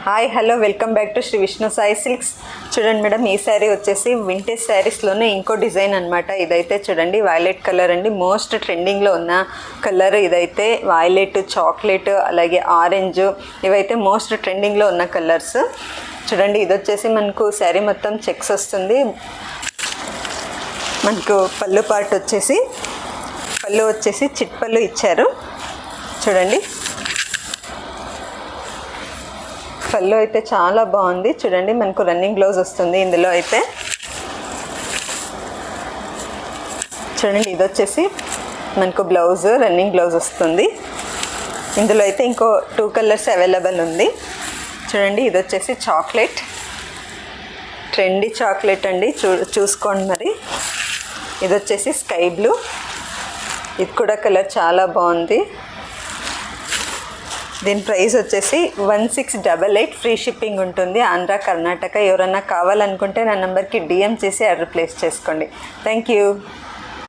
Hi hello welcome back to Shri Vishnu Sai silks. చూడండి madam, ఈ శారీ వచ్చేసి వింటేజ్ శారీస్లోనే ఇంకో డిజైన్ అనమాట. ఇదైతే చూడండి వైలెట్ కలర్ అండి, మోస్ట్ ట్రెండింగ్లో ఉన్న కలర్. ఇదైతే వైలెట్, చాక్లెట్, అలాగే ఆరెంజ్, ఇవైతే మోస్ట్ ట్రెండింగ్లో ఉన్న కలర్స్. చూడండి, ఇది వచ్చేసి మనకు శారీ మొత్తం చెక్స్ వస్తుంది. మనకు పళ్ళు పార్ట్ వచ్చేసి చిట్ పళ్ళు ఇచ్చారు. చూడండి, పళ్ళు అయితే చాలా బాగుంది. చూడండి, మనకు రన్నింగ్ బ్లౌజ్ వస్తుంది ఇందులో అయితే. చూడండి, ఇది వచ్చేసి మనకు బ్లౌజ్, రన్నింగ్ బ్లౌజ్ వస్తుంది. ఇందులో అయితే ఇంకో 2 కలర్స్ అవైలబుల్ ఉంది. చూడండి, ఇది వచ్చేసి చాక్లెట్, ట్రెండీ చాక్లెట్ అండి, చూసుకోండి మరి. ఇది వచ్చేసి స్కై బ్లూ, ఇది కూడా కలర్ చాలా బాగుంది. దీని ప్రైస్ వచ్చేసి 1688, ఫ్రీ షిప్పింగ్ ఉంటుంది ఆంధ్ర, కర్ణాటక. ఎవరన్నా కావాలనుకుంటే నా నెంబర్కి DM చేసి ఆర్డర్ ప్లేస్ చేసుకోండి. Thank you.